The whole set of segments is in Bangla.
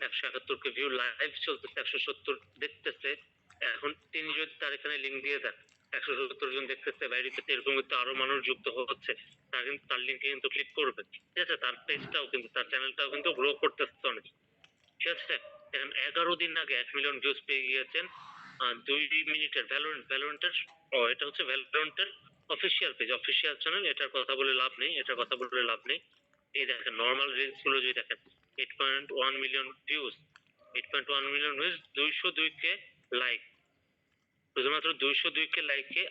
171 ভিউ লাইভ চলতেছে, 170 দেখতেছে। এখন তিনি যদি তার এখানে লিঙ্ক দিয়ে দেন, 170 জন দেখতেছে, বাইরেতে এরকম কিন্তু আরো মানুষ যুক্ত হচ্ছে, তার কিন্তু তার লিঙ্কে কিন্তু ক্লিক করবে, ঠিক আছে? তার পেজটাও কিন্তু, তার চ্যানেলটাও কিন্তু গ্রো করতেছে অনেক, ঠিক আছে? এখন 11 দিন আগে 1 মিলিয়ন ভিউজ পেয়ে গিয়েছেন 2 মিনিটের ভ্যালোরেন্টের। এটা হচ্ছে ভ্যালোরেন্টের অফিসিয়াল পেজ, অফিসিয়াল চ্যানেল। এটার কথা বলে লাভ নেই, এটার কথা বলে লাভ নেই। এই দেখেন নর্মাল রিলস গুলো যদি দেখেন, 8.1 মিলিয়ন ভিউজ, 8.1 মিলিয়ন ভিউজ, 202 কে লাইক, শুধুমাত্র 202 কে লাইকে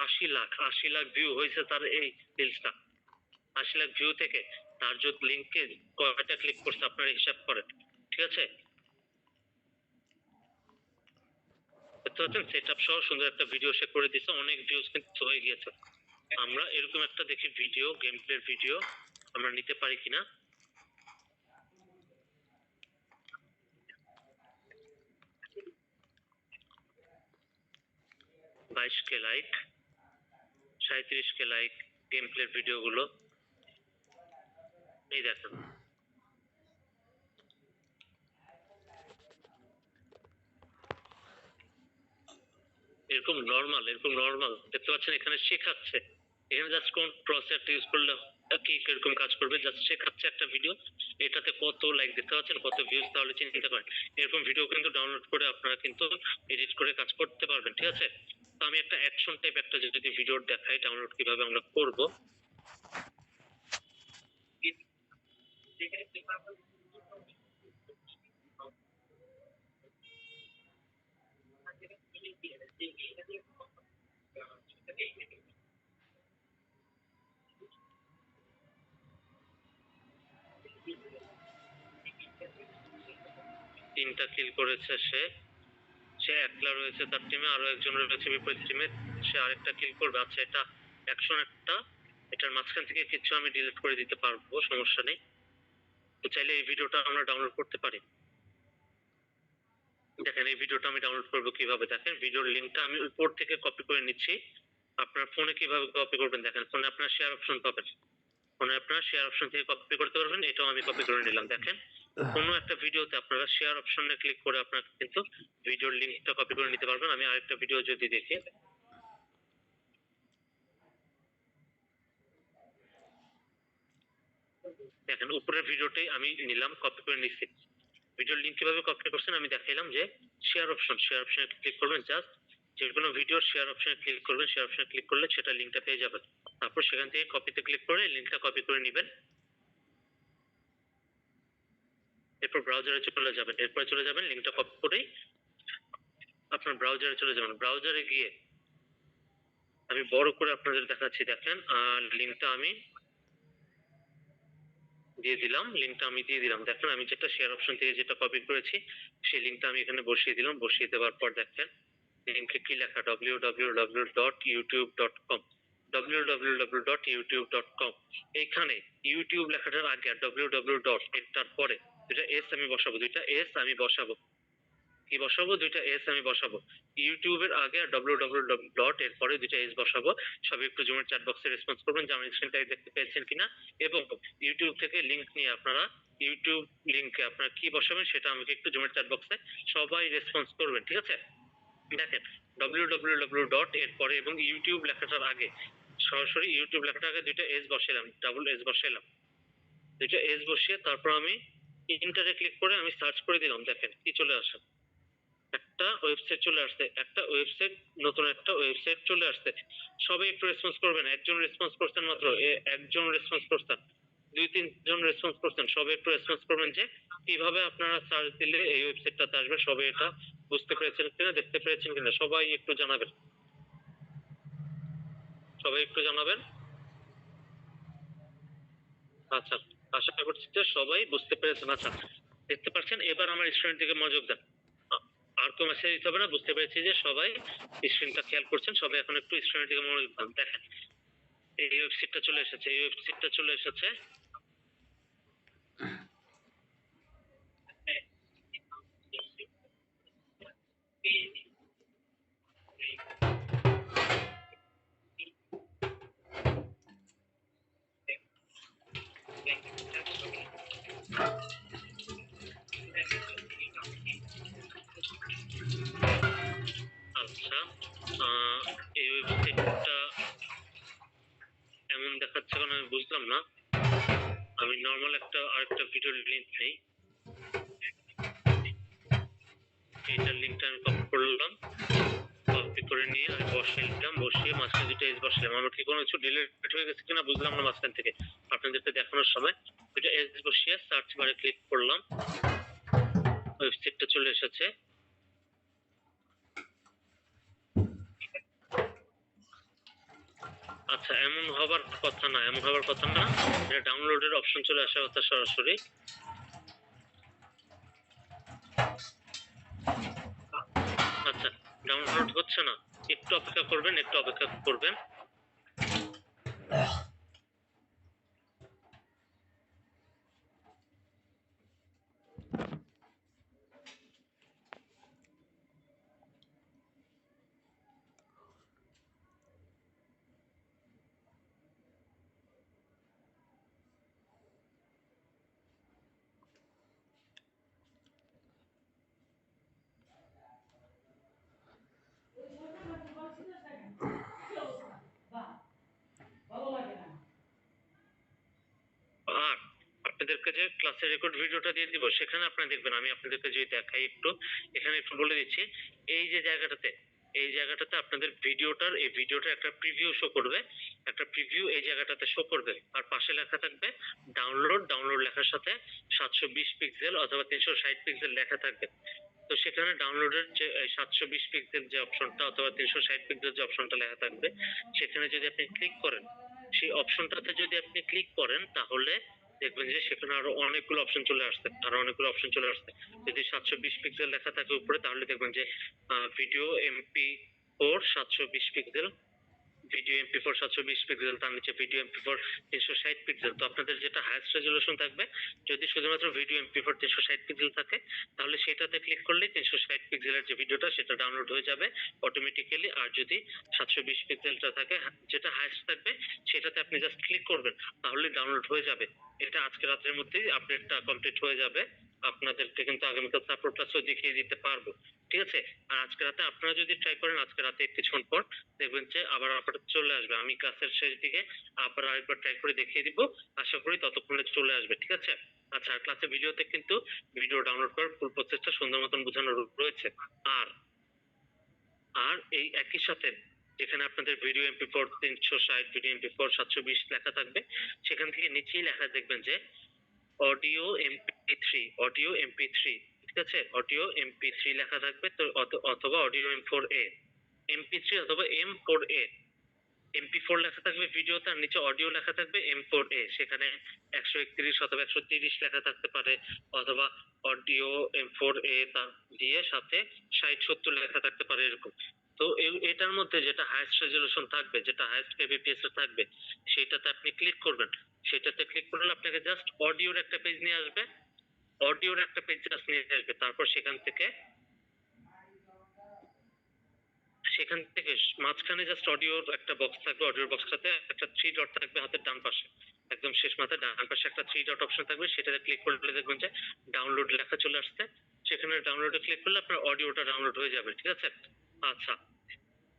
80 লাখ ভিউ হয়েছে তার এই রিলসটা। 80 লাখ ভিউ থেকে তার যদি লিঙ্কে কয়টা ক্লিক করছে আপনারা হিসাব করেন, ঠিক আছে? সেট আপ সহ সুন্দর একটা ভিডিও সে করে দিচ্ছে, অনেক ভিউজ কিন্তু হয়ে গিয়েছে। আমরা এরকম একটা দেখি ভিডিও, গেম প্লের ভিডিও আমরা নিতে পারি কিনা। 22 কে লাইক, 37 কে লাইক গেম প্লের ভিডিও গুলো, এই দেখেন। এরকম নর্মাল দেখতে পাচ্ছেন, এখানে শেখাচ্ছে, এখানে জাস্ট কোন প্রসেসটা ইউজ করলে কি কিরকম কাজ করবে, জাস্ট শেখাচ্ছে একটা ভিডিও। এটাতে কত লাইক দেখতে পাচ্ছেন, কত ভিউজ, তাহলে চিন্তা করেন। এরকম ভিডিও কিন্তু ডাউনলোড করে আপনারা কিন্তু এডিট করে কাজ করতে পারবেন, ঠিক আছে? তো আমি একটা অ্যাকশন টাইপ একটা যদি ভিডিও দেখাই ডাউনলোড কিভাবে আমরা করব। তিনটা কিল করেছে সে, সে একলা রয়েছে তার টিমে, আরো একজন রয়েছে বিপরীত টিমে, সে আরেকটা কিল করবে। আচ্ছা, এটা অ্যাকশন একটা, এটার মাঝখান থেকে কিছু আমি ডিলিট করে দিতে পারবো, সমস্যা নেই। তো চাইলে এই ভিডিওটা আমরা ডাউনলোড করতে পারি। দেখেন এই ভিডিওটা আমি ডাউনলোড করবো কিভাবে, দেখেন ভিডিওর লিঙ্কটা আমি উপর থেকে কপি করে নিচ্ছি। আপনার ফোনে কিভাবে কপি করবেন দেখেন, ফোনে আপনার শেয়ার অপশন পাবেন, ফোনে আপনার শেয়ার অপশন থেকে কপি করতে পারবেন। এটাও আমি কপি করে নিলাম। দেখেন কোনো একটা ভিডিওতে আপনারা শেয়ার অপশনে ক্লিক করে আপনারা কিন্তু ভিডিওর লিঙ্কটা কপি করে নিতে পারবেন। আমি আরেকটা ভিডিও যদি দেখি, দেখেন উপরের ভিডিওটাই আমি নিলাম, কপি করে নিচ্ছি। ভিডিওর লিঙ্ক কিভাবে কপি করছেন আমি দেখাইলাম, যে শেয়ার অপশনে ক্লিক করবেন, জাস্ট যে কোনো ভিডিও শেয়ার অপশনে ক্লিক করবেন, শেয়ার অপশনে ক্লিক করলে সেটা লিঙ্কটা পেয়ে যাবেন। তারপর সেখান থেকে কপিতে ক্লিক করে লিঙ্কটা কপি করে নেবেন। এরপর ব্রাউজারে চলে যাবেন লিঙ্কটা কপি করেই আপনার ব্রাউজারে চলে যাবেন। ব্রাউজারে গিয়ে আমি বড় করে আপনাদের দেখাচ্ছি, দেখেন লিঙ্কটা আমি দিয়ে দিলাম, দেখেন আমি যেটা শেয়ার অপশন থেকে যেটা কপি করেছি সেই লিঙ্কটা আমি এখানে বসিয়ে দিলাম। বসিয়ে দেওয়ার পর দেখেন লিঙ্কে কি লেখা, www.youtube.com, www.youtube.com। এখানে ইউটিউব লেখাটার আগে আর www ডট এর পরে দুইটা এস আমি বসাবো, কি বসাবো, দুইটা এস আমি বসাবো। ইউটিউবের আগে আর www ডট এর পরে দুইটা এস বসাবো। সবাই একটু জুমের চ্যাট বক্সে রেসপন্স করবেন যে আমার স্ক্রিনটা দেখতে পেয়েছেন কিনা, এবং ইউটিউব থেকে লিংক নিয়ে আপনারা ইউটিউব লিংকে আপনারা কি বসাবেন সেটা আমাকে একটু জুমের চ্যাট বক্সে সবাই রেসপন্স করবেন, ঠিক আছে? দেখেন www ডট এর পরে এবং ইউটিউব লেখাটার আগে সরাসরি ইউটিউব লেখাটার আগে দুইটা এস বসালাম, ডাবল এস বসালাম। দুইটা এস বসিয়ে তারপর আমি ইন্টারে ক্লিক করে আমি সার্চ করে দিলাম। দেখেন কি চলে আসে, একটা ওয়েবসাইট চলে আসছে, একটা ওয়েবসাইট, নতুন একটা ওয়েবসাইট চলে আসছে। সবাই একটু রেসপন্স করবেন। একজন রেসপন্স করছেন মাত্র, একজন রেসপন্স করছেন, 2-3 জন রেসপন্স করছেন। সবাই একটু রেসপন্স করবেন যে কিভাবে আপনারা সার্চ দিলে এই ওয়েবসাইটটাতে আসবে। সবাই এটা বুঝতে পেরেছেন কিনা, দেখতে পেরেছেন কিনা, সবাই একটু জানাবেন, সবাই একটু জানাবেন। আচ্ছা, আশা করছি যে সবাই বুঝতে পেরেছেন। আচ্ছা, দেখতে পাচ্ছেন। এবার আমার স্টুডেন্ট দিকে মনোযোগ দেন, আর তো মেসেজ দিতে হবে না, বুঝতে পেরেছি যে সবাই স্ক্রিনটা খেয়াল করছেন। সবাই এখন একটু স্ক্রিনের দিকে মনোযোগ দেন। দেখেন এই ওয়েবসাইটটা চলে এসেছে, এই ওয়েবসাইটটা চলে এসেছে। আরেকটা ভিডিওর লিংক নেই, এইটার লিঙ্কটা আমি কপি করলাম, কপি করে নিয়ে আমি বসিয়ে দিলাম, বসিয়ে মাঝখানে দুটো এজ বসালাম। আমার কি কোনো কিছু ডিলিট হয়ে গেছে কিনা বুঝলাম না মাঝখান থেকে, আপনাদেরকে দেখানোর সময় দুটো এজ বসিয়ে সার্চ বারে ক্লিক করলাম, ওয়েবসাইটটা চলে এসেছে। আচ্ছা, এমন হবার কথা না, এমন হবার কথা না, এটা ডাউনলোডের অপশন চলে আসার কথা সরাসরি। আচ্ছা, ডাউনলোড হচ্ছে না, একটু অপেক্ষা করবেন, একটু অপেক্ষা করবেন। আর আপনাদেরকে যে ক্লাসের রেকর্ড ভিডিওটা দিয়ে দিব সেখানে আপনারা দেখবেন, আমি আপনাদেরকে যদি দেখাই একটু, এখানে একটু বলে দিচ্ছি, এই যে জায়গাটাতে, এই জায়গাটাতে আপনাদের ভিডিওটার, এই ভিডিওটার একটা প্রিভিউ শো করবে, একটা প্রিভিউ এই জায়গাটাতে শো করবে, আর পাশে লেখা থাকবে ডাউনলোড, ডাউনলোড লেখার সাথে 720 পিক্সেল অথবা 360 পিক্সেল লেখা থাকবে। তো সেখানে ডাউনলোডের যে 720 পিক্সেল যে অপশনটা অথবা 360 পিক্সেল যে অপশনটা লেখা থাকবে, সেখানে যদি আপনি ক্লিক করেন, সেই অপশনটাতে যদি আপনি ক্লিক করেন, তাহলে দেখবেন যে সেখানে আরো অনেকগুলো অপশন চলে আসছে, আরো অনেকগুলো অপশন চলে আসছে। যদি 720 পিক্সেল লেখা থাকে উপরে, তাহলে দেখবেন যে video MP4 720 pixel, video MP4 720 pixel, তার নিচে ভিডিও MP4 360 পিক্সেল। তো আপনাদের যেটা হাইয়েস্ট রেজলিউশন থাকবে, যদি শুধুমাত্র ভিডিও MP4 360 পিক্সেল থাকে, তাহলে সেটাতে ক্লিক করলে 360 পিক্সেলের যে ভিডিওটা সেটা ডাউনলোড হয়ে যাবে অটোমেটিক্যালি। আর যদি 720 পিক্সেলটা থাকে, যেটা হাইয়েস্ট থাকবে, সেটাতে আপনি জাস্ট ক্লিক করবেন, তাহলে ডাউনলোড হয়ে যাবে। এটা আজকে রাতের মধ্যেই আপডেটটা কমপ্লিট হয়ে যাবে, আপনাদেরকে কিন্তু আগামীকাল সাপোর্ট ক্লাসও দেখিয়ে দিতে পারবো, ঠিক আছে? আর আজকে রাতে আপনারা যদি ট্রাই করেন, আজকে রাতে কিছুক্ষণ পর দেখবেন যে আবার আপনার চলে আসবে। আমি ক্লাসের শেষ দিকে আবার আরেকবার ট্রাই করে দেখিয়ে দিব, আশা করি ততক্ষণে চলে আসবে, ঠিক আছে? আচ্ছা, আর ক্লাসের ভিডিওতে কিন্তু ভিডিও ডাউনলোড করার ফুল প্রসেসটা সুন্দর মতন বোঝানো রয়েছে। আর আর এই একই সাথে যেখানে আপনাদের ভিডিও MP4 360, ভিডিও MP4 720 লেখা থাকবে, সেখান থেকে নিচেই লেখা দেখবেন যে অডিও MP3, অডিও MP3, ঠিক আছে? অডিও MP3 লেখা থাকবে, তো অথবা অডিও M4A, MP3 অথবা M4A। MP4 লেখা থাকবে ভিডিওতে, আর নিচে অডিও লেখা থাকবে M4A। সেখানে 131 অথবা 130 লেখা থাকতে পারে, অথবা অডিও M4A তার দিয়ে সাথে 60-70 লেখা থাকতে পারে, এরকম। তো এটার মধ্যে যেটা হাইয়েস্ট রেজলিউশন থাকবে, যেটা হাইয়েস্ট kbps এর থাকবে, সেটাতে আপনি ক্লিক করবেন। সেটাতে ক্লিক করলে আপনাকে জাস্ট অডিওর একটা পেজ নিয়ে আসবে, অডিওর একটা পেজ জাস্ট নিয়ে আসবে। তারপর সেখান থেকে মাঝখানে জাস্ট অডিওর একটা বক্স থাকবে, অডিওর বক্সটাতে একটা থ্রি ডট থাকবে হাতের ডান পাশে, একদম শেষ মাথায় ডান পাশে একটা থ্রি ডট অপশন থাকবে, সেটাতে ক্লিক করলে দেখবেন যে ডাউনলোড লেখা চলে আসছে। সেখানে ডাউনলোডে ক্লিক করলে আপনার অডিওটা ডাউনলোড হয়ে যাবে, ঠিক আছে? আচ্ছা,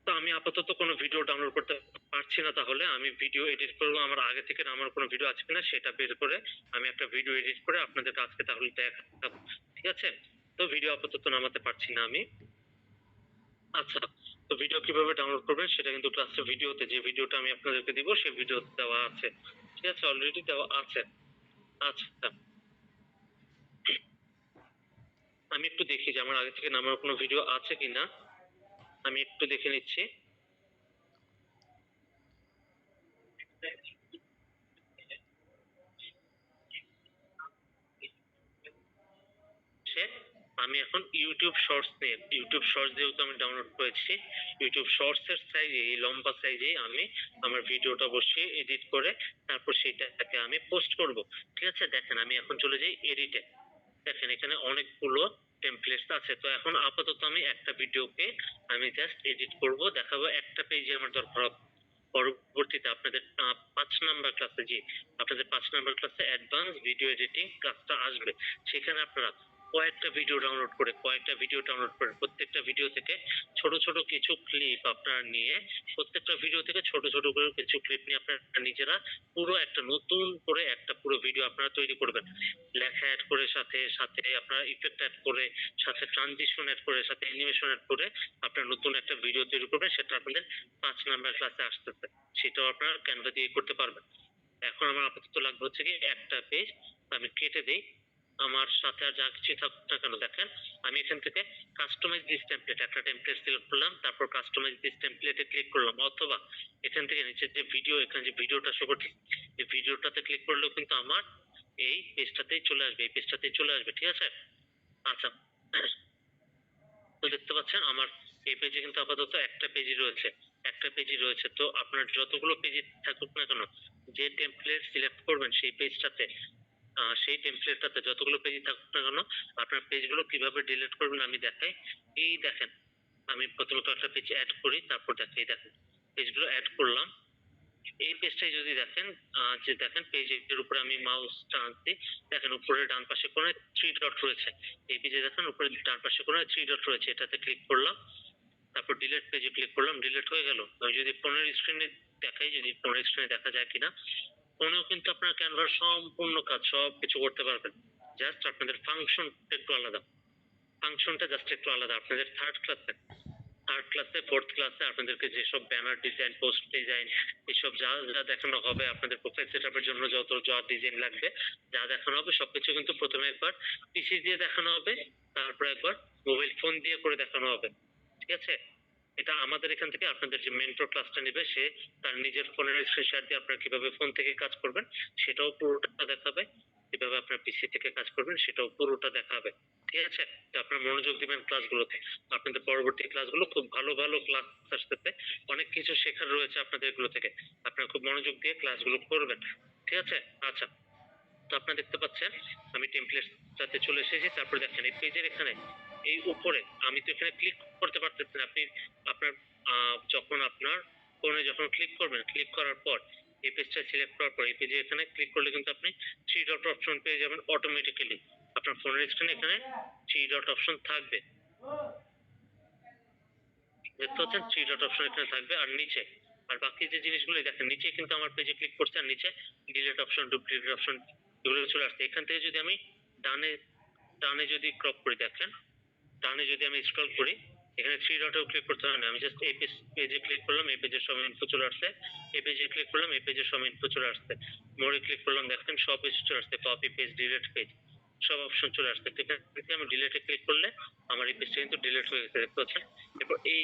তো আমি আপাতত কোনো ভিডিও ডাউনলোড করতে পারছি না, তাহলে আমি ভিডিও এডিট করবো। আমার আগে থেকে আমার কোনো ভিডিও আছে কিনা সেটা বের করে আমি একটা ভিডিও এডিট করে আপনাদের আজকে তাহলে দেখাবো, ঠিক আছে? তো ভিডিও আপাতত নামাতে পারছি না আমি। আচ্ছা, তো ভিডিও কিভাবে ডাউনলোড করবেন সেটা কিন্তু ক্লাসের ভিডিওতে, যে ভিডিওটা আমি আপনাদেরকে দিব সেই ভিডিওতে দেওয়া আছে, ঠিক আছে? অলরেডি দেওয়া আছে। আচ্ছা, আমি একটু দেখি যে আমার আগে থেকে নামার কোনো ভিডিও আছে কিনা, আমি একটু দেখে নিচ্ছি। আমি এখন ইউটিউব শর্টস নিয়ে, ইউটিউব শর্টস যেহেতু আমি ডাউনলোড করেছি, ইউটিউব শর্টস এর সাইজে, এই লম্বা সাইজে আমি আমার ভিডিওটা বসিয়ে এডিট করে তারপর সেটাকে আমি পোস্ট করব, ঠিক আছে? দেখেন, আমি এখন চলে যাই এডিটে। দেখেন, এখানে অনেকগুলো টেমপ্লেটস আছে। তো এখন আপাতত আমি একটা ভিডিওকে আমি জাস্ট এডিট করব, দেখাবো, একটা পেজে আমার দরকার হবে। পরবর্তীতে আপনাদের 5 নাম্বার ক্লাসে, জি, আপনাদের 5 নাম্বার ক্লাসে অ্যাডভান্স ভিডিও এডিটিং ক্লাসটা আসবে। সেখানে আপনারা কয়েকটা ভিডিও ডাউনলোড করে প্রত্যেকটা ভিডিও থেকে ছোট ছোট কিছু ক্লিপ আপনারা নিয়ে, প্রত্যেকটা ভিডিও থেকে ছোট ছোট করে কিছু ক্লিপ নিয়ে আপনারা নিজেরা পুরো একটা নতুন করে একটা পুরো ভিডিও আপনারা তৈরি করবেন। লেখা অ্যাড করে, সাথে সাথে আপনারা ইফেক্ট অ্যাড করে, সাথে ট্রানজিশন অ্যাড করে, সাথে অ্যানিমেশন অ্যাড করে আপনারা নতুন একটা ভিডিও তৈরি করবেন। সেটা আপনাদের 5 নাম্বার ক্লাসে আসতেছে, সেটাও আপনারা ক্যানভা দিয়ে করতে পারবেন। এখন আমার আপাতত লাগবে হচ্ছে কি একটা পেজ, আমি কেটে দেই। আমার সাথে আর যা কিছু থাকুক না কেন, দেখেন আমি এখান থেকে কাস্টমাইজ দিস টেমপ্লেট, একটা টেমপ্লেট সিলেক্ট করলাম, তারপর কাস্টমাইজ দিস টেমপ্লেটে ক্লিক করলাম, অথবা এখান থেকে নিচে যে ভিডিও, এখানে যে ভিডিওটা শো করছে এই ভিডিওটাতে ক্লিক করলেও কিন্তু আমার এই পেজটাতেই চলে আসবে, ঠিক আছে? আচ্ছা, তো দেখতে পাচ্ছেন আমার এই পেজে কিন্তু আপাতত একটা পেজই রয়েছে। তো আপনার যতগুলো পেজে থাকুক না কেন, যে টেমপ্লেট সিলেক্ট করবেন সেই টেমপ্লেটটাতে যতগুলো পেজ থাকুক না কেন, আপনার পেজগুলো কিভাবে ডিলিট করবেন আমি দেখাই। এই দেখেন, আমি প্রথমত একটা পেজ অ্যাড করি, তারপর দেখেন পেজগুলো অ্যাড করলাম। এই পেজটাই যদি দেখেন, যে দেখেন পেজের উপরে আমি মাউস টানছি, দেখেন উপরে ডান পাশে কোণায় 3 ডট রয়েছে। এই পেজে দেখেন উপরে ডান পাশে কোণায় 3 ডট রয়েছে, এটাতে ক্লিক করলাম, তারপর ডিলিট পেজে ক্লিক করলাম, ডিলিট হয়ে গেল। আমি যদি ফোনের স্ক্রিনে দেখাই, যদি ফোনের স্ক্রিনে দেখা যায় কিনা, ফোনেও কিন্তু আপনার ক্যানভার সম্পূর্ণ কাজ সবকিছু করতে পারবেন। জাস্ট আপনাদের ফাংশনটা জাস্ট একটু আলাদা। আপনাদের থার্ড ক্লাসে ফোর্থ ক্লাসে আপনাদেরকে যেসব ব্যানার ডিজাইন, পোস্ট ডিজাইন, এসব যা যা দেখানো হবে, আপনাদের প্রোফাইল সেটআপের জন্য যত যা ডিজাইন লাগবে, যা দেখানো হবে সবকিছু কিন্তু প্রথমে একবার পিসি দিয়ে দেখানো হবে, তারপর একবার মোবাইল ফোন দিয়ে করে দেখানো হবে, ঠিক আছে? এটা আমাদের এখান থেকে আপনাদের যে মেন্টর ক্লাসটা নেবে, সে তার নিজের ফোনের স্ক্রিন শেয়ার দিয়ে আপনারা কিভাবে ফোন থেকে কাজ করবেন সেটাও পুরোটা দেখাবে, কিভাবে আপনার পিসি থেকে কাজ করবেন সেটাও পুরোটা দেখাবে, ঠিক আছে? তো আপনারা মনোযোগ দিবেন ক্লাসগুলোতে। আপনাদের পরবর্তী ক্লাসগুলো খুব ভালো ভালো ক্লাস আসতেছে, অনেক কিছু শেখার রয়েছে আপনাদের এগুলো থেকে। আপনারা খুব মনোযোগ দিয়ে ক্লাসগুলো করবেন, ঠিক আছে? আচ্ছা, তো আপনারা দেখতে পাচ্ছেন আমি টেমপ্লেটটাতে চলে এসেছি। তারপর দেখেন এই পেজের এখানে এই উপরে আমি তো এখানে ক্লিক করতে পারতেছি না। আপনার যখন আপনার ফোনে যখন ক্লিক করবেন, ক্লিক করার পর এই পেজটা সিলেক্ট করার পর এই পেজে এখানে ক্লিক করলে কিন্তু আপনি 3 ডট অপশন পেয়ে যাবেন অটোমেটিক্যালি। আপনার ফোনের স্ক্রিনে এখানে 3 ডট অপশন থাকবে, দেখতে পাচ্ছেন 3 ডট অপশন এখানে থাকবে। আর নিচে আর বাকি যে জিনিসগুলো দেখেন, নিচে কিন্তু আমার পেজে ক্লিক করছে আর নিচে ডিলিট অপশন, ডুপ্লিকেট অপশন এগুলো চলে আসছে। এখান থেকে যদি আমি ডানে ডানে যদি ক্রপ করে দেখেন, ডানে যদি আমি স্ক্রল করি, এখানে 3 ডটেও ক্লিক করতে হবে না, আমি জাস্ট এই পেজে ক্লিক করলাম, এই পেজের সব ইনফো চলে আসছে। এই পেজে ক্লিক করলাম, এই পেজের সব ইনফো চলে আসছে। মোড়ে ক্লিক করলাম, দেখেন সব কিছু চলে আসছে, কপি পেজ, ডিলিট পেজ, সব অপশন চলে আসছে। এখান থেকে আমি ডিলিটে ক্লিক করলে আমার এই পেজটা কিন্তু ডিলিট হয়ে গেছে, দেখতে পাচ্ছেন? এরপর এই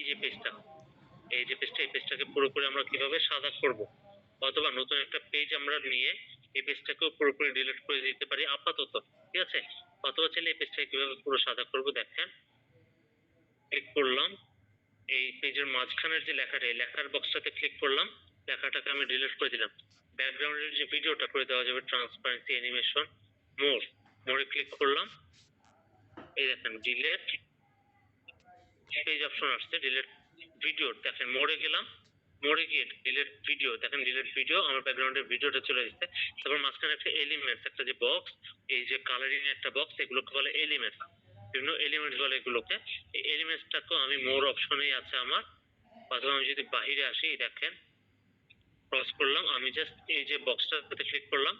পেজটাকে পুরোপুরি আমরা কিভাবে সাদা করব, অথবা নতুন একটা পেজ আমরা নিয়ে এই পেজটাকেও পুরোপুরি ডিলিট করে দিতে পারি আপাতত, ঠিক আছে? অথবা চাইলে এই পেজটাকে কিভাবে পুরো সাদা করব, দেখেন ক্লিক করলাম, এই পেজের মাঝখানের যে লেখাটা, এই লেখার বক্সটাতে ক্লিক করলাম, লেখাটাকে আমি ডিলিট করে দিলাম। ব্যাকগ্রাউন্ডের যে ভিডিওটা করে দেওয়া যাবে ট্রান্সপারেন্সি, অ্যানিমেশন, মোরে ক্লিক করলাম, এই দেখেন ডিলিট পেজ অপশন আসছে, ডিলিট ভিডিও, দেখেন মোড়ে গেলাম, মোড়ে গিয়ে ডিলিট ভিডিও, দেখেন ডিলিট ভিডিও, আমার ব্যাকগ্রাউন্ডের ভিডিওটা চলে এসেছে। তারপর মাঝখানে একটা এলিমেন্টস, একটা যে বক্স, এই যে কালারিং একটা বক্স, এগুলোকে বলে এলিমেন্টস, বিভিন্ন এলিমেন্টস বলে এগুলোকে। এই এলিমেন্টসটাকেও আমি মোর অপশনেই আছে আমার। অথবা আমি যদি বাহিরে আসি, দেখেন ক্রস করলাম, আমি জাস্ট এই যে বক্সটাতে ক্লিক করলাম,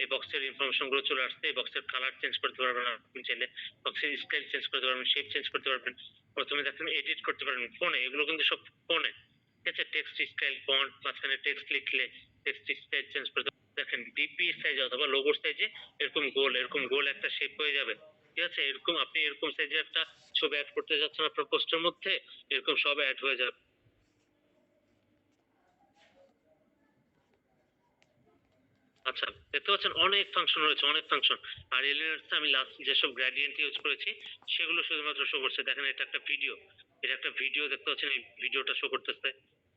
এই বক্সের ইনফরমেশন গুলো চলে আসছে। এই বক্সের কালার চেঞ্জ করতে পারবেন আপনি চাইলে, বক্সের স্টাইল চেঞ্জ করতে পারবেন, শেপ চেঞ্জ করতে পারবেন। প্রথমে দেখেন এডিট করতে পারবেন ফোনে, এগুলো কিন্তু সব ফোনে, ঠিক আছে? টেক্সট স্টাইল, ফন্ট, মাঝখানে টেক্সট লিখলে টেক্সট স্টাইল চেঞ্জ করতে, দেখেন ডিপি সাইজ অথবা লোগোর সাইজে এরকম গোল একটা শেপ হয়ে যাবে, ঠিক আছে? আপনি এরকম সাইজে একটা ছবি অ্যাড করতে যাচ্ছেন আপনার পোস্টের মধ্যে, এরকম সব অ্যাড হয়ে যাবে। আচ্ছা, দেখতে পাচ্ছেন অনেক ফাংশন রয়েছে, অনেক ফাংশন। আর এলিমেন্টস আমি লাস্ট যেসব গ্রেডিয়েন্ট ইউজ করেছি সেগুলো শুধুমাত্র শো করছে। দেখেন এটা একটা ভিডিও দেখতে পাচ্ছেন, এই ভিডিওটা শো করতেছে।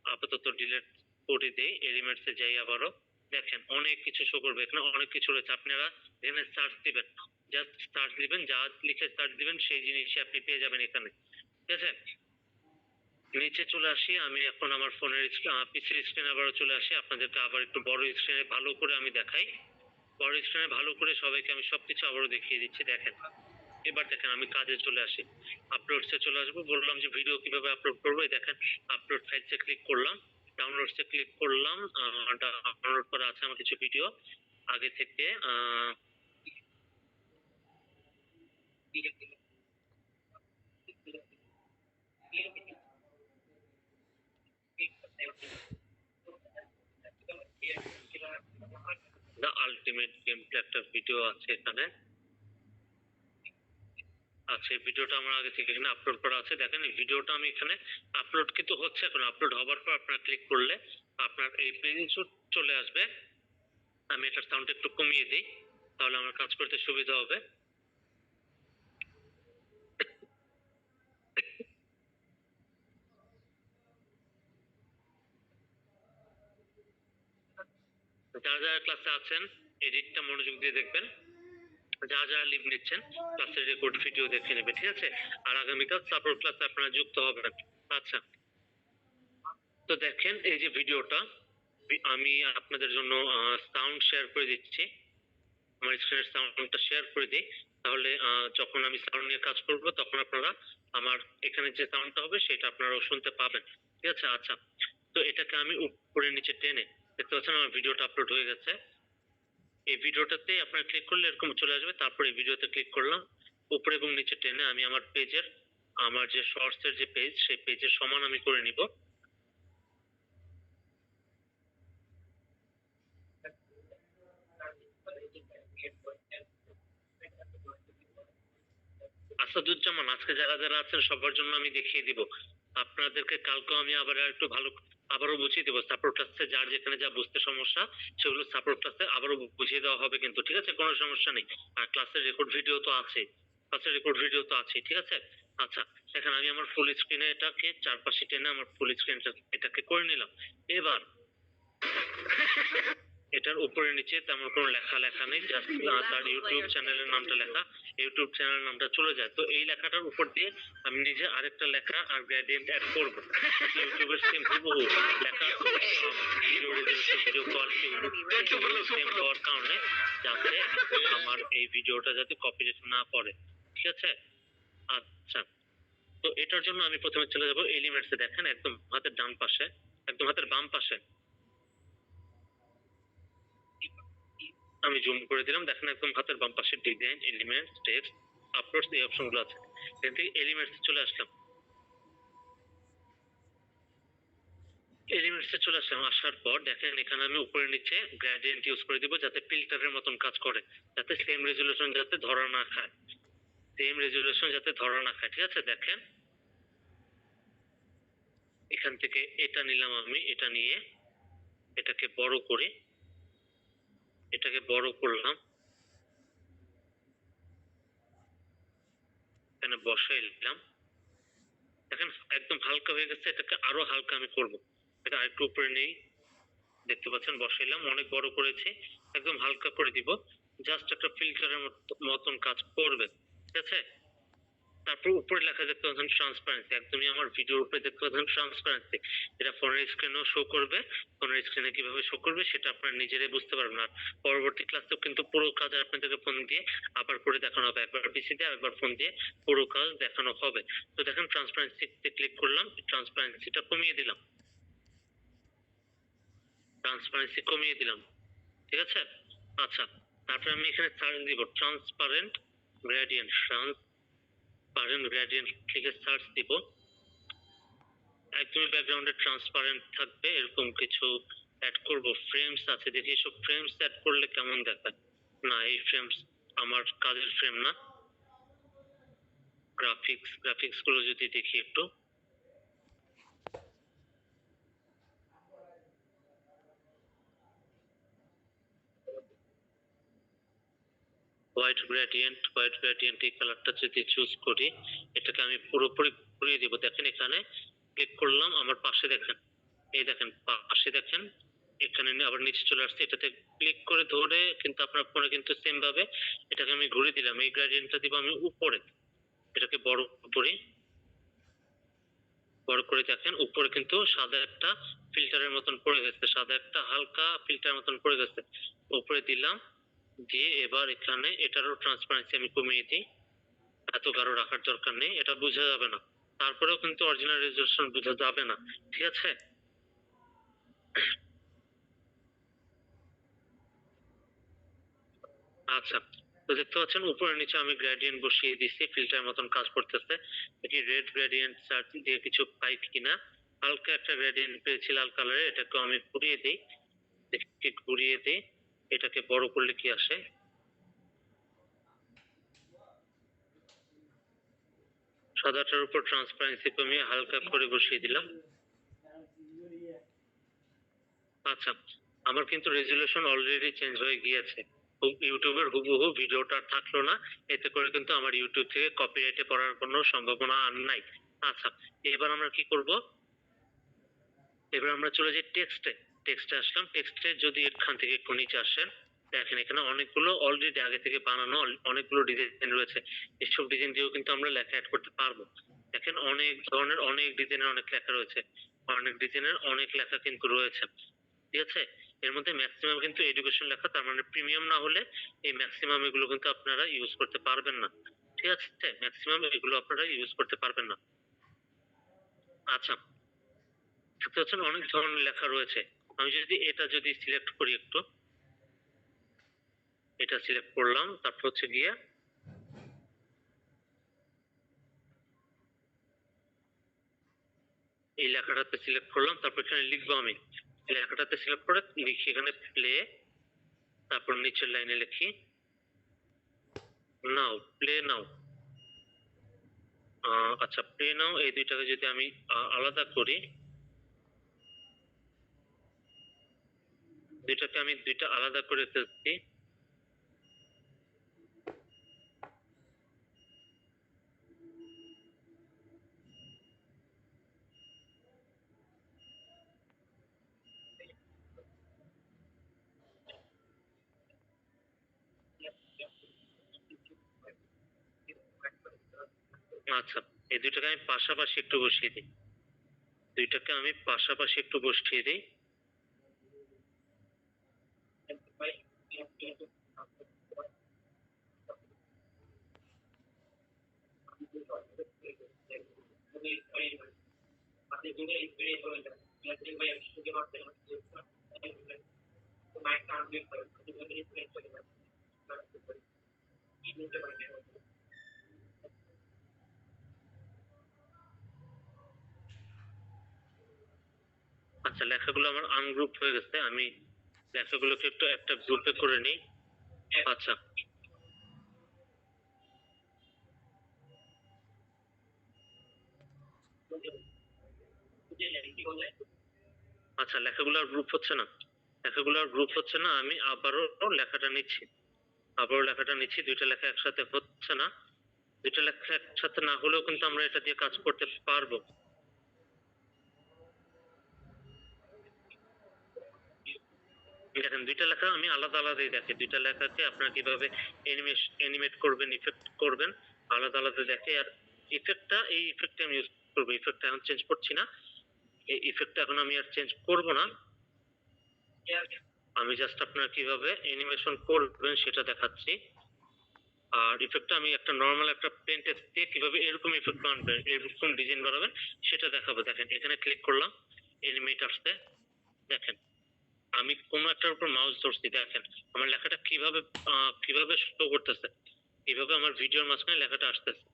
আপাতত ডিলিট করে দেই, এলিমেন্টস এ যাই আবারও, দেখেন অনেক কিছু শো করবে, এখানে অনেক কিছু রয়েছে। আপনারা এখানে সার্চ দিবেন, জাস্ট সার্চ দিবেন, যা লিখে সার্চ দিবেন সেই জিনিসই আপনি পেয়ে যাবেন এখানে, ঠিক আছে? নিচে চলে আসি, আমি এখন আমার ফোনের পিসির স্ক্রিনে আবারও চলে আসি, আপনাদেরকে আবার একটু বড় স্ক্রিনে ভালো করে আমি দেখাই। বড় স্ক্রিনে ভালো করে সবাইকে আমি সবকিছু আবারও দেখিয়ে দিচ্ছি, দেখেন এবার দেখেন আমি কাজে চলে আসি, আপলোডসে চলে আসবো। বললাম যে ভিডিও কিভাবে আপলোড করবো, এই দেখেন আপলোড ফাইলসে ক্লিক করলাম, ডাউনলোডসে ক্লিক করলাম। ডাউনলোড করা আছে আমার কিছু ভিডিও আগে থেকে। দ্য আলটিমেট গেম প্লে একটা ভিডিও আছে এখানে। আচ্ছা, এই ভিডিওটা আমার আগে থেকে এখানে আপলোড করা আছে। দেখেন এই ভিডিওটা আমি এখানে আপলোড কিন্তু হচ্ছে, এখন আপলোড হবার পর আপনারা ক্লিক করলে আপনার এই পেজে চলে আসবে। আমি এটার সাউন্ড একটু কমিয়ে দিই, তাহলে আমার কাজ করতে সুবিধা হবে। যারা যারা ক্লাসে আছেন এডিটটা মনোযোগ দিয়ে দেখবেন, যারা যারা লিভ নিচ্ছেন ক্লাসের রেকর্ড ভিডিও দেখে নেবে, ঠিক আছে? আর আগামীকাল সাপোর্ট ক্লাসে আপনারা যুক্ত হবেন। আচ্ছা, তো দেখেন এই যে ভিডিওটা আমি আপনাদের জন্য সাউন্ড শেয়ার করে দিচ্ছি। আমার স্ক্রিনের সাউন্ডটা শেয়ার করে দিই, তাহলে যখন আমি সাউন্ড নিয়ে কাজ করব তখন আপনারা আমার এখানে যে সাউন্ডটা হবে সেটা আপনারাও শুনতে পাবেন, ঠিক আছে? আচ্ছা, তো এটাকে আমি উপরে নিচে টেনে, দেখতে পাচ্ছেন আমার ভিডিওটা আপলোড হয়ে গেছে। এই ভিডিওটাতে আপনারা ক্লিক করলে এরকম চলে আসবে, তারপর এই ভিডিওতে ক্লিক করলাম, উপরে এবং নিচে টেনে আমি আমার পেজের, আমার যে শর্টস এর যে পেজ সেই পেজের সমান আমি করে নিব। আসাদুজ্জামান, আজকে যারা যারা আছেন সবার জন্য আমি দেখিয়ে দিব। আপনাদেরকে কালকেও আমি আবার একটু ভালো আবারও বুঝিয়ে দেবো। সাপোর্ট ক্লাসে যার যেখানে যা বুঝতে সমস্যা সেগুলো সাপোর্ট ক্লাসে আবারও বুঝিয়ে দেওয়া হবে কিন্তু, ঠিক আছে? কোনো সমস্যা নেই। আর ক্লাসের রেকর্ড ভিডিও তো আছে, ক্লাসের রেকর্ড ভিডিও তো আছে, ঠিক আছে? আচ্ছা, এখন আমি আমার ফুল স্ক্রিনে এটাকে চারপাশে টেনে আমার ফুল স্ক্রিনটা এটাকে করে নিলাম। এবার এটার উপরে নিচে তেমন কোনো লেখা লেখা নেই, জাস্ট তার ইউটিউব চ্যানেলের নামটা লেখা, ইউটিউব চ্যানেলের নামটা চলে যায়। তো এই লেখাটার উপর দিয়ে আমি নিজে আরেকটা লেখা আর গ্রেডিয়েন্ট অ্যাড করব। ইউটিউবের সেম হুবহু লেখা video resolution, video quality same হওয়ার কারণে যাতে আমার এই ভিডিওটা যাতে কপিরাইট না পড়ে, ঠিক আছে? আচ্ছা, তো এটার জন্য আমি প্রথমে চলে যাব এলিমেন্টসে। দেখেন একদম হাতের ডান পাশে, একদম হাতের বাম পাশে আমি জুম করে দিলাম। দেখেন একদম হাতের বাম পাশে ডিজাইন, এলিমেন্টস, টেক্সট, আপলোডস এই অপশনগুলো আছে। এখান থেকে এলিমেন্টস চলে আসলাম, এলিমেন্টসে চলে আসলাম। আসার পর দেখেন এখানে আমি উপরে নিচে গ্রেডিয়েন্ট ইউজ করে দিব যাতে ফিল্টারের মতন কাজ করে, যাতে সেম রেজুলেশন যাতে ধরা না খায়, সেম রেজুলেশন যাতে ধরা না খায়, ঠিক আছে? দেখেন এখান থেকে এটা নিলাম আমি, এটা নিয়ে এটাকে বড় করে, এটাকে বড় করলাম, এখানে বসাই দিলাম। দেখেন একদম হালকা হয়ে গেছে, এটাকে আরো হালকা আমি করব। এটা আরেকটু উপরে নেই, দেখতে পাচ্ছেন বসাইলাম, অনেক বড় করেছি, একদম হালকা করে দিব, জাস্ট একটা ফিল্টারের মতন কাজ করবে, ঠিক আছে? তারপর উপরে লেখা দেখতে পাচ্ছেন ট্রান্সপারেন্সি, একদমই আমার ভিডিওর উপরে দেখতে পাচ্ছেন ট্রান্সপারেন্সি। এটা ফোনের স্ক্রিনেও শো করবে, ফোনের স্ক্রিনে কিভাবে শো করবে সেটা আপনারা নিজেরাই বুঝতে পারবেন। আর পরবর্তী ক্লাসেও কিন্তু পুরো কাজ আপনাদেরকে ফোন দিয়ে আবার করে দেখানো হবে, একবার পিসি দিয়ে একবার ফোন দিয়ে পুরো কাজ দেখানো হবে। তো দেখেন ট্রান্সপারেন্সিতে ক্লিক করলাম, ট্রান্সপারেন্সিটা কমিয়ে দিলাম, ট্রান্সপারেন্সি কমিয়ে দিলাম, ঠিক আছে? আচ্ছা, তারপরে আমি এখানে সার্চ দিব ট্রান্সপারেন্ট গ্রেডিয়েন্ট, ট্রান্সপারেন্ট গ্রেডিয়েন্ট লিখে সার্চ দিব। একদমই ব্যাকগ্রাউন্ডে ট্রান্সপারেন্ট থাকবে এরকম কিছু অ্যাড করব। ফ্রেমস আছে, দেখি এসব ফ্রেমস অ্যাড করলে কেমন দেখায়। না, এই ফ্রেমস আমার কাজের ফ্রেম না। গ্রাফিক্স গুলো যদি দেখি একটু, হোয়াইট গ্রেডিয়েন্ট এই কালারটা যদি চুজ করি, এটাকে আমি পুরোপুরি ঘুরিয়ে দিব। দেখেন এখানে ক্লিক করলাম, আমার পাশে দেখেন, এই দেখেন পাশে দেখেন, এখানে আবার নিচে চলে আসছে। এটাতে ক্লিক করে ধরে কিন্তু আপনার ফোনে কিন্তু সেম ভাবে এটাকে আমি ঘুরে দিলাম, এই গ্রেডিয়েন্টটা দিব আমি উপরে, এটাকে বড় করি, বড় করে দেখেন উপরে কিন্তু সাদা একটা ফিল্টারের মতন পড়ে গেছে, সাদা একটা হালকা ফিল্টার মতন পড়ে গেছে, উপরে দিলাম। দিয়ে এবার এখানে এটারও ট্রান্সপারেন্সি আমি কমিয়ে দিই, এত গাঢ় রাখার দরকার নেই, এটা বোঝা যাবে না। তারপরেও কিন্তু অরিজিনাল রেজলিউশন বোঝা যাবে না, ঠিক আছে? আচ্ছা, তো দেখতে পাচ্ছেন উপরে নিচে আমি গ্রেডিয়েন্ট বসিয়ে দিচ্ছি, ফিল্টার মতন কাজ করতেছে। এটি রেড গ্রেডিয়েন্ট সার্চ দিয়ে কিছু পাই কিনা। হালকা একটা গ্রেডিয়েন্ট পেয়েছি লাল কালারে, এটাকে আমি ঘুরিয়ে দিই, দেখি ঘুরিয়ে দিই, এটাকে বড় করলে কি আসে। সাদাটার উপর ট্রান্সপারেন্সি কমিয়ে হালকা করে বসিয়ে দিলাম। আচ্ছা, আমার কিন্তু রেজুলেশন অলরেডি চেঞ্জ হয়ে গিয়েছে। ইউটিউবের হুবহু ভিডিওটা আর থাকলো না, এতে করে কিন্তু আমার ইউটিউব থেকে কপিরাইটে পড়ার কোনো সম্ভাবনা আর নাই। আচ্ছা, এবার আমরা কি করব, এবার আমরা চলে যাই টেক্সটে। টেক্সটে আসলাম, টেক্সটে যদি এখান থেকে একটু নিচে আসেন, দেখেন এখানে অনেকগুলো অলরেডি আগে থেকে বানানো অনেকগুলো ডিজাইন রয়েছে। এসব ডিজাইন দিয়েও কিন্তু আমরা লেখা অ্যাড করতে পারবো। দেখেন অনেক ধরনের অনেক ডিজাইনের অনেক লেখা রয়েছে, অনেক ডিজাইনের অনেক লেখা কিন্তু রয়েছে, ঠিক আছে? এর মধ্যে ম্যাক্সিমাম কিন্তু এডুকেশন লেখা, তার মানে প্রিমিয়াম না হলে এই ম্যাক্সিমাম এগুলো কিন্তু আপনারা ইউজ করতে পারবেন না, ঠিক আছে? ম্যাক্সিমাম এগুলো আপনারা ইউজ করতে পারবেন না। আচ্ছা, দেখতে পাচ্ছেন অনেক ধরনের লেখা রয়েছে। আমি যদি এটা যদি সিলেক্ট করি একটু, এটা সিলেক্ট করলাম, তারপর হচ্ছে গিয়ে এই লেখাটাতে সিলেক্ট করলাম, তারপর এখানে লিখবো আমি। এই লেখাটাতে সিলেক্ট করে লিখি এখানে প্লে, তারপর নিচের লাইনে লিখি নাও, প্লে নাও। আচ্ছা, প্লে নাও এই দুইটাকে যদি আমি আলাদা করি, দুইটাকে আমি দুইটা আলাদা করে ফেলছি। আচ্ছা, এই দুইটাকে আমি পাশাপাশি একটু বসিয়ে দিই, দুইটাকে আমি পাশাপাশি একটু বসিয়ে দিই। আচ্ছা, লেখাগুলো আমার আনগ্রুপ হয়ে গেছে, আমি লেখাগুলোকে একটু একটা গ্রুপে করে নিই। আচ্ছা, আচ্ছা, লেখাগুলো আর গ্রুপ হচ্ছে না, লেখাগুলো আর গ্রুপ হচ্ছে না, আমি আবারও লেখাটা নিচ্ছি, আবারও লেখাটা নিচ্ছি, দুইটা লেখা একসাথে হচ্ছে না। দুইটা লেখা একসাথে না হলেও কিন্তু আমরা এটা দিয়ে কাজ করতে পারবো। দেখেন দুইটা লেখা আমি আলাদা আলাদাই দেখে, দুইটা লেখাকে আপনারা কিভাবে এনিমেট করবেন, ইফেক্ট করবেন, আলাদা আলাদা দেখে। আর ইফেক্টটা, এই ইফেক্টটা আমি ইউজ করবো, ইফেক্টটা এখন চেঞ্জ করছি না, এই ইফেক্টটা এখন আমি আর চেঞ্জ করব না। আমি জাস্ট আপনারা কিভাবে অ্যানিমেশন করবেন সেটা দেখাচ্ছি। আর ইফেক্টটা আমি একটা নর্মাল একটা পেন টেক্সট দিয়ে কিভাবে এরকম ইফেক্ট বানাবেন, এরকম ডিজাইন বানাবেন সেটা দেখাবো। দেখেন এখানে ক্লিক করলাম, এনিমেট আসছে, দেখেন আমি কোনো একটার উপর মাউস ধরছি, দেখেন আমার লেখাটা কিভাবে কিভাবে শো করতেছে, কিভাবে আমার ভিডিওর মাঝখানে লেখাটা আসতেছে।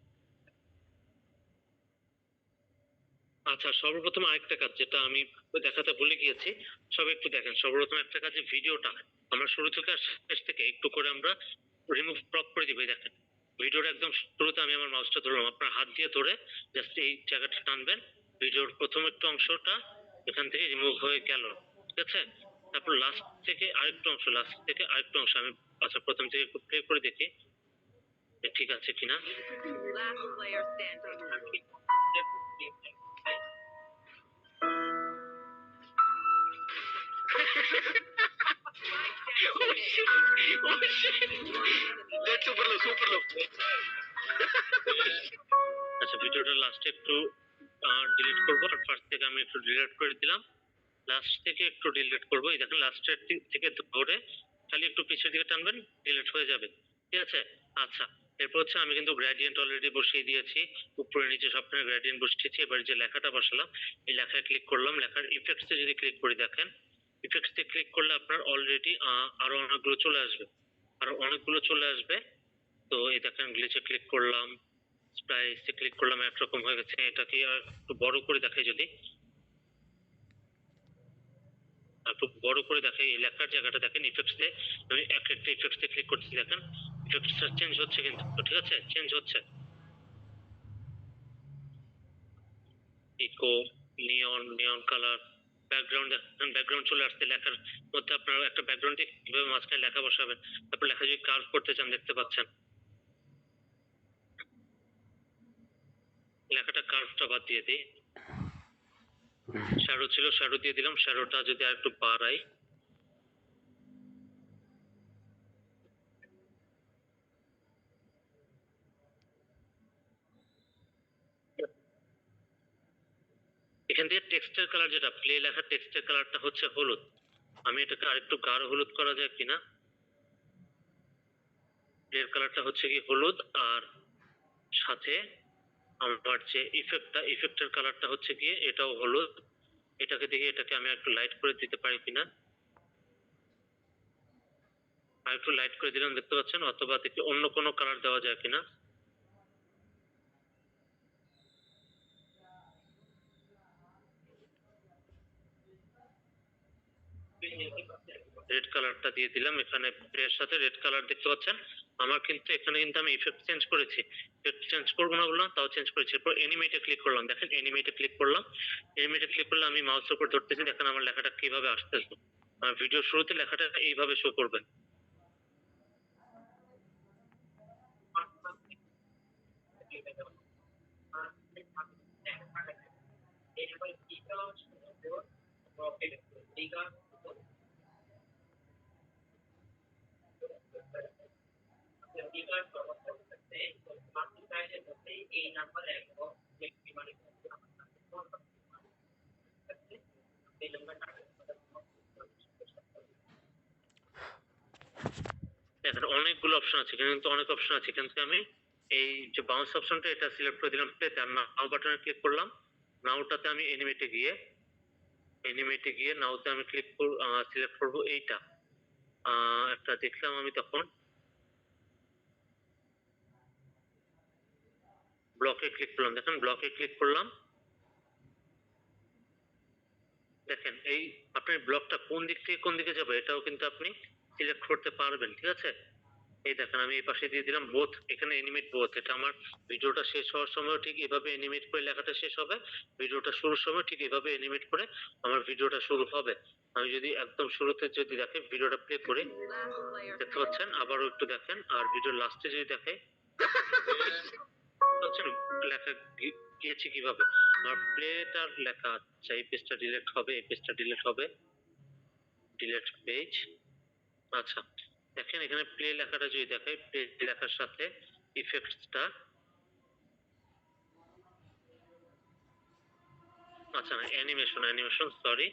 আচ্ছা, সর্বপ্রথম আরেকটা কাজ যেটা আমি দেখাতে ভুলে গিয়েছি, সব একটু দেখেন। সর্বপ্রথম একটা কাজ, ভিডিওটা আমরা শুরু থেকে আর শেষ থেকে একটু করে আমরা রিমুভ ক্রপ করে দিবো। দেখেন ভিডিওর একদম শুরুতে আমি আমার মাউসটা ধরলাম, আপনার হাত দিয়ে ধরে জাস্ট এই জায়গাটা টানবেন, ভিডিওর প্রথম একটু অংশটা এখান থেকে রিমুভ হয়ে গেল, ঠিক আছে? তারপর লাস্ট থেকে আরেকটু অংশ, লাস্ট থেকে আরেকটু অংশ আমি, আচ্ছা প্রথম থেকে একটু প্লে করে দেখি ঠিক আছে কিনা। আচ্ছা, ভিডিওটা লাস্টে একটু ডিলিট করবো, আর ফার্স্ট থেকে আমি একটু ডিলিট করে দিলাম, লাস্ট থেকে একটু ডিলিট করবো। এই দেখেন লাস্টের থেকে ধরে খালি একটু পিছের দিকে টানবেন, ডিলিট হয়ে যাবে, ঠিক আছে? আচ্ছা, এরপর হচ্ছে আমি কিন্তু গ্রেডিয়েন্ট অলরেডি বসিয়ে দিয়েছি, উপরে নিচে সবখানে গ্রেডিয়েন্ট বসিয়েছি। এবার যে লেখাটা বসালাম এই লেখায় ক্লিক করলাম, লেখার ইফেক্টসে যদি ক্লিক করে দেখেন, ইফেক্টসে ক্লিক করলে আপনার অলরেডি আরো অনেকগুলো চলে আসবে, আরো অনেকগুলো চলে আসবে। তো এই দেখেন গ্লিচে ক্লিক করলাম, স্প্লাইসে ক্লিক করলাম, একরকম হয়ে গেছে। এটাকে আর একটু বড় করে দেখাই, যদি একটু বড় করে দেখাই, এই লেখার জায়গাটা দেখেন ইফেক্টসে আমি এক একটা ইফেক্টসে ক্লিক করছি, দেখেন ইফেক্টসটা চেঞ্জ হচ্ছে কিন্তু, ঠিক আছে, চেঞ্জ হচ্ছে। ইকো, নিয়ন, নিয়ন কালার, ব্যাকগ্রাউন্ড, দেখেন ব্যাকগ্রাউন্ড চলে আসছে। লেখার মধ্যে আপনারা একটা ব্যাকগ্রাউন্ডে কিভাবে মাঝখানে লেখা বসাবেন, তারপর লেখা যদি কার্ভ করতে চান দেখতে পাচ্ছেন। লেখাটা কার্ভটা বাদ দিয়ে দিই, শ্যাডো ছিল শ্যাডো দিয়ে দিলাম, শ্যাডোটা যদি আর একটু বাড়াই, এখান থেকে টেক্সটের কালার, যেটা প্লে লেখার টেক্সটের কালারটা হচ্ছে হলুদ, আমি এটাকে আরেকটু গাঢ় হলুদ করা যায় কিনা। প্লের কালারটা হচ্ছে কি হলুদ, আর সাথে আমার যে ইফেক্টের কালারটা হচ্ছে গিয়ে এটাও হলুদ। এটাকে দেখে এটাকে আমি একটু লাইট করে দিতে পারি কিনা, আর একটু লাইট করে দিলাম, দেখতে পাচ্ছেন। অথবা দেখি অন্য কোনো কালার দেওয়া যায় কিনা। রেড কালারটা দিয়ে দিলাম, এখানে এর সাথে রেড কালার দেখতে পাচ্ছেন। আমার কিন্তু এখানে কিন্তু আমি ইফেক্ট চেঞ্জ করেছি, ইফেক্ট চেঞ্জ করবো না বললাম, তাও চেঞ্জ করেছি। এরপর এনিমেটে ক্লিক করলাম, দেখেন এনিমেটে ক্লিক করলাম, এনিমেটে ক্লিক করলে আমি মাউসের উপর ধরতেছি, দেখেন আমার লেখাটা কিভাবে আসতেছে। ভিডিও শুরুতে লেখাটা এইভাবে শো করবে। দেখেন অনেকগুলো অপশন আছে, এখানে কিন্তু অনেক অপশন আছে। এখান থেকে আমি এই যে বাউন্স অপশনটা এটা সিলেক্ট করে দিলাম, প্লেতে আর নাও বাটনে ক্লিক করলাম। নাওটাতে আমি এনিমেটে গিয়ে নাওতে আমি ক্লিক সিলেক্ট করবো এইটা। একটা দেখলাম আমি তখন, ব্লকে ক্লিক করলাম, দেখেন ব্লকে ক্লিক করলাম, দেখেন এই আপনার ব্লকটা কোন দিক থেকে কোন দিকে যাবে এটাও কিন্তু আপনি সিলেক্ট করতে পারবেন, ঠিক আছে। এই দেখেন আমি এই পাশে দিয়ে দিলাম বোথ, এখানে এনিমেট বোথ। এটা আমার ভিডিওটা শেষ হওয়ার সময় ঠিক এভাবে এনিমেট করে লেখাটা শেষ হবে, ভিডিওটা শুরুর সময় ঠিক এভাবে এনিমেট করে আমার ভিডিওটা শুরু হবে। আমি যদি একদম শুরুতে যদি দেখেন ভিডিওটা প্লে করে দেখতে পাচ্ছেন, আবারও একটু দেখেন, আর ভিডিওর লাস্টে যদি দেখে পাচ্ছেন লেখা গিয়েছে কিভাবে। আর প্লেটার লেখা, আচ্ছা এই পেজটা ডিলিট হবে, এই পেজটা ডিলিট হবে, ডিলিট পেজ। আচ্ছা দেখেন এখানে প্লে লেখাটা যদি দেখাই, প্লে লেখার সাথে ইফেক্টসটা, আচ্ছা না অ্যানিমেশন সরি,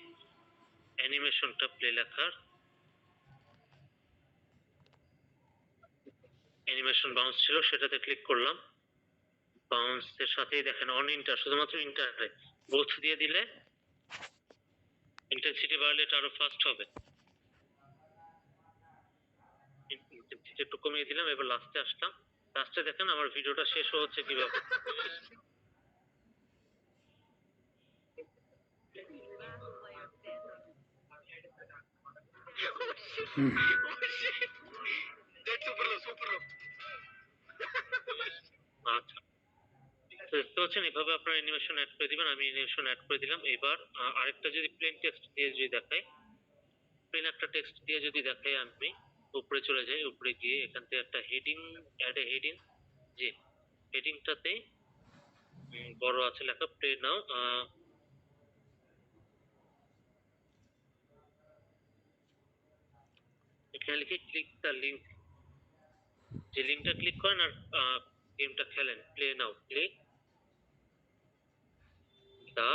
অ্যানিমেশনটা প্লে লেখার অ্যানিমেশন বাউন্স ছিল, সেটাতে ক্লিক করলাম। বাউন্সের সাথেই দেখেন অন ইন্টার, শুধুমাত্র ইন্টারে বোথ দিয়ে দিলে ইন্টেন্সিটি বাড়লে এটা আরো ফাস্ট হবে। ইন্টেন্সিটি একটু কমিয়ে দিলাম, এবার লাস্টে আসলাম, লাস্টে দেখেন আমার ভিডিওটা শেষ হচ্ছে কিভাবে। আচ্ছা তো দেখতে পাচ্ছেন এভাবে আপনার অ্যানিমেশন অ্যাড করে দিবেন, আমি অ্যানিমেশন অ্যাড করে দিলাম। এবার আরেকটা যদি প্লেন টেক্সট দিয়ে যদি দেখাই, প্লেন একটা টেক্সট দিয়ে যদি দেখাই, আমি উপরে চলে যাই, উপরে গিয়ে এখান থেকে একটা হেডিং, অ্যাড এ হেডিং, যে হেডিংটাতে বড় আছে লেখা প্লে নাও, এখানে লিখে ক্লিক দ্য লিঙ্ক, যে লিঙ্কটা ক্লিক করেন আর গেমটা খেলেন, play now, click the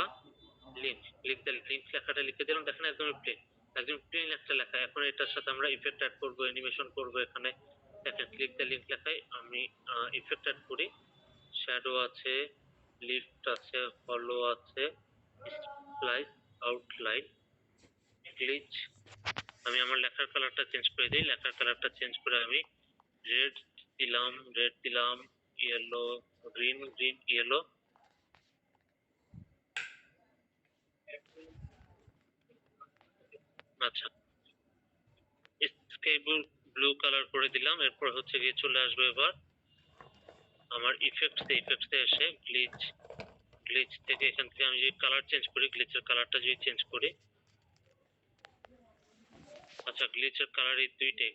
link, click the link লেখাটা লিখে দিলাম, দেখেন একদম প্লেন, একদম প্লেন একটা লেখা। এখন এটার সাথে আমরা ইফেক্ট অ্যাড করবো, অ্যানিমেশন করবো, এখানে দেখেন ক্লিক দ্য লিঙ্ক লেখায় আমি ইফেক্ট অ্যাড করি, শ্যাডো আছে, লিফট আছে, হলো আছে, স্প্লাইস, আউটলাইন, গ্লিচ। আমি আমার লেখার কালারটা চেঞ্জ করে দিই, লেখার কালারটা চেঞ্জ করে আমি রেড দিলাম, ইয়েলো, গ্রিন, ইয়েলো। আচ্ছা, স্কাই ব্লু কালার করে দিলাম। এরপর হচ্ছে গিয়ে চলে আসবে এবার আমার ইফেক্টসে এসে গ্লিচ থেকে এখান থেকে আমি যদি কালার চেঞ্জ করি, গ্লিচের কালারটা যদি চেঞ্জ করি, আচ্ছা গ্লিচের কালার এই দুইটাই,